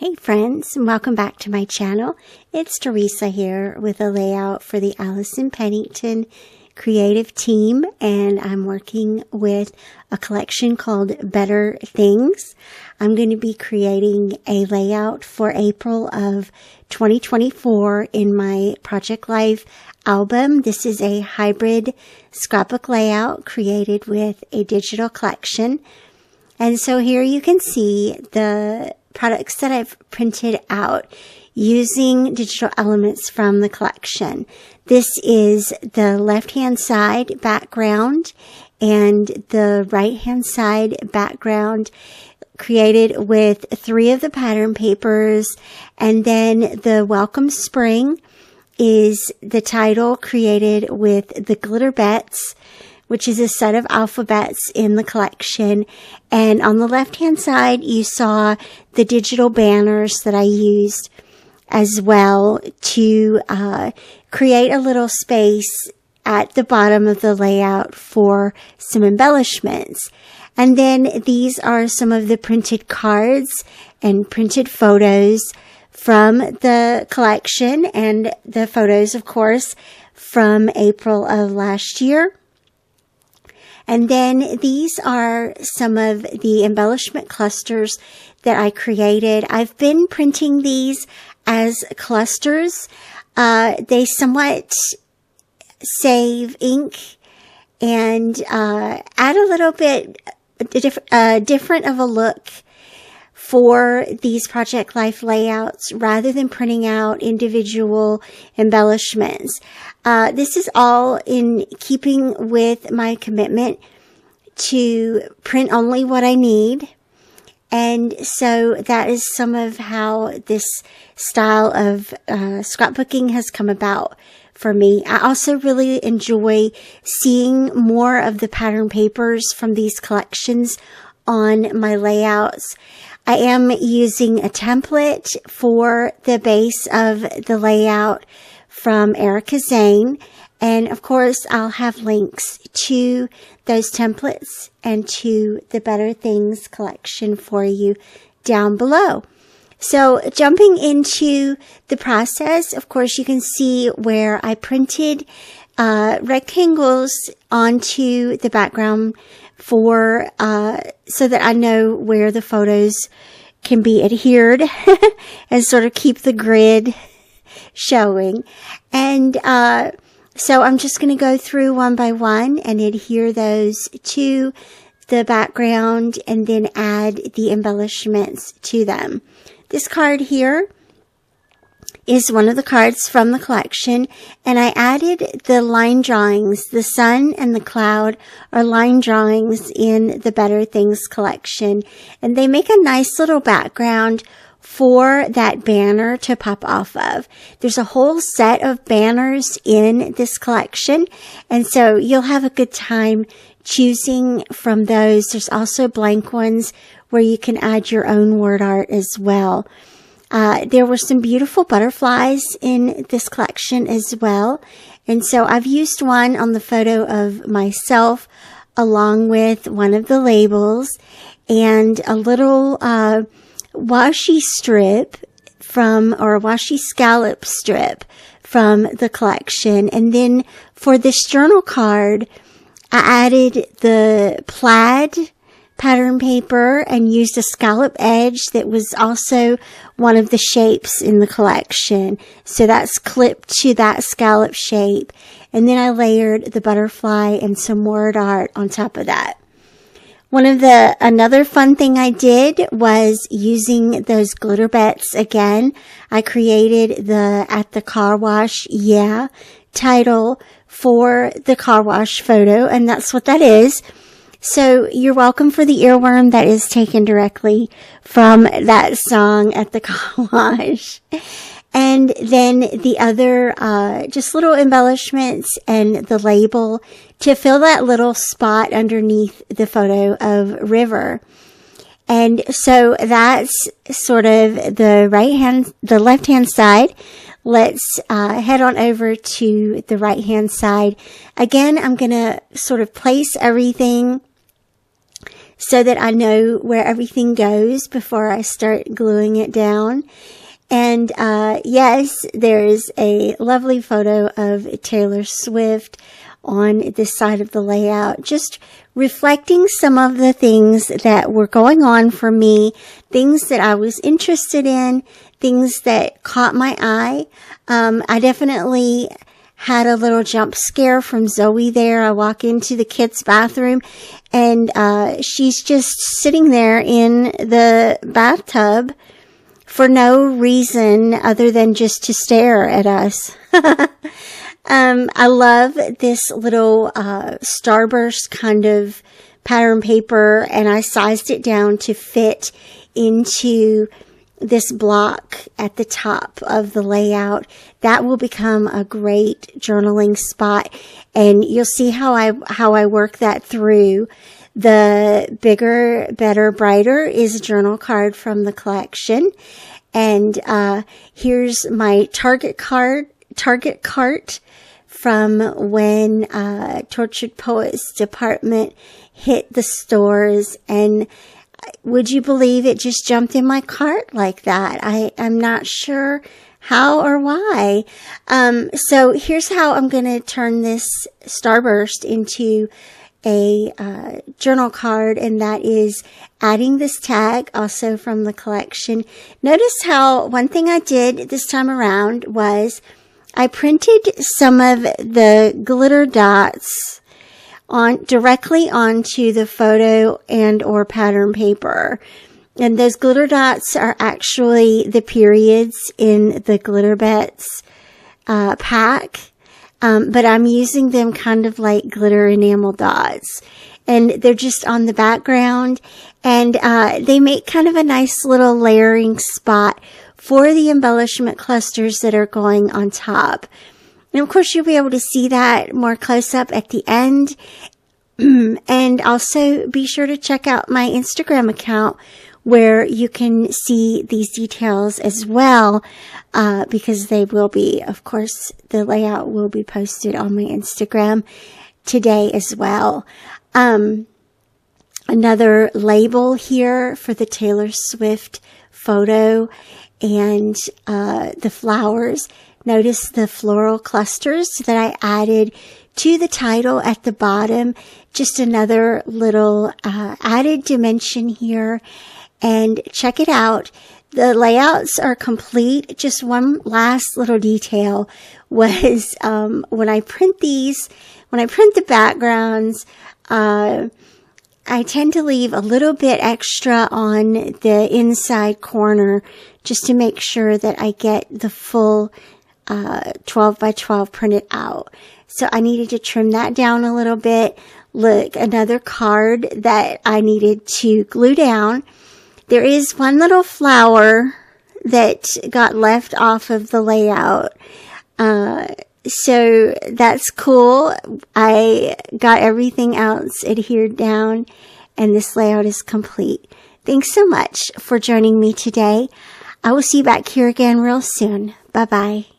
Hey friends, and welcome back to my channel. It's Teresa here with a layout for the Allison Pennington creative team, and I'm working with a collection called Better Things. I'm going to be creating a layout for April of 2024 in my Project Life album. This is a hybrid scrapbook layout created with a digital collection. And so here you can see the products that I've printed out using digital elements from the collection. This is the left-hand side background and the right-hand side background created with 3 of the pattern papers. And then the Welcome Spring is the title created with the glitter bets, which is a set of alphabets in the collection. And on the left-hand side, you saw the digital banners that I used as well to create a little space at the bottom of the layout for some embellishments. And then these are some of the printed cards and printed photos from the collection, and the photos, of course, from April of last year. And then these are some of the embellishment clusters that I created. I've been printing these as clusters. They somewhat save ink and add a little bit different of a look for these Project Life layouts rather than printing out individual embellishments. This is all in keeping with my commitment to print only what I need. And so that is some of how this style of scrapbooking has come about for me. I also really enjoy seeing more of the pattern papers from these collections on my layouts. I am using a template for the base of the layout from Zane. And of course, I'll have links to those templates and to the Better Things collection for you down below. So jumping into the process, of course, you can see where I printed rectangles onto the background for so that I know where the photos can be adhered and sort of keep the grid showing. And so I'm just going to go through one by one and adhere those to the background and then add the embellishments to them. This card here is one of the cards from the collection, and I added the line drawings. The sun and the cloud are line drawings in the Better Things collection, and they make a nice little background for that banner to pop off of. There's a whole set of banners in this collection, and so you'll have a good time choosing from those. There's also blank ones where you can add your own word art as well. There were some beautiful butterflies in this collection as well. And so I've used one on the photo of myself along with one of the labels and a little washi strip or a washi scallop strip from the collection. And then for this journal card, I added the plaid pattern paper and used a scallop edge that was also one of the shapes in the collection. So that's clipped to that scallop shape. And then I layered the butterfly and some word art on top of that. Another fun thing I did was using those glitter bets again. I created the At the Car Wash, Yeah title for the car wash photo, and that's what that is. So you're welcome for the earworm that is taken directly from that song At the Car Wash. And then the other, just little embellishments and the label to fill that little spot underneath the photo of River. And so that's sort of the left-hand side. Let's head on over to the right-hand side. Again, I'm going to sort of place everything so that I know where everything goes before I start gluing it down. And yes, there's a lovely photo of Taylor Swift on this side of the layout, just reflecting some of the things that were going on for me, things that I was interested in, things that caught my eye. I definitely had a little jump scare from Zoe there. I walk into the kids' bathroom and she's just sitting there in the bathtub for no reason other than just to stare at us. I love this little starburst kind of pattern paper, and I sized it down to fit into this block at the top of the layout. That will become a great journaling spot, and you'll see how I work that through. The Bigger, Better, Brighter is a journal card from the collection, and here's my Target cart from when Tortured Poets Department hit the stores, and would you believe it just jumped in my cart like that? I'm not sure how or why. So here's how I'm going to turn this Starburst into a journal card, and that is adding this tag also from the collection. Notice how one thing I did this time around was I printed some of the glitter dots directly onto the photo and or pattern paper. And those glitter dots are actually the periods in the Glitter Bets pack. But I'm using them kind of like glitter enamel dots. And they're just on the background. And they make kind of a nice little layering spot for the embellishment clusters that are going on top. And of course, you'll be able to see that more close up at the end. And also be sure to check out my Instagram account where you can see these details as well, because they will be, of course, the layout will be posted on my Instagram today as well. Another label here for the Taylor Swift photo and the flowers. Notice the floral clusters that I added to the title at the bottom. Just another little added dimension here. And check it out. The layouts are complete. Just one last little detail was when I print the backgrounds, I tend to leave a little bit extra on the inside corner just to make sure that I get the full 12 by 12 printed out. So I needed to trim that down a little bit. Look, another card that I needed to glue down. There is one little flower that got left off of the layout. So that's cool. I got everything else adhered down, and this layout is complete. Thanks so much for joining me today. I will see you back here again real soon. Bye-bye.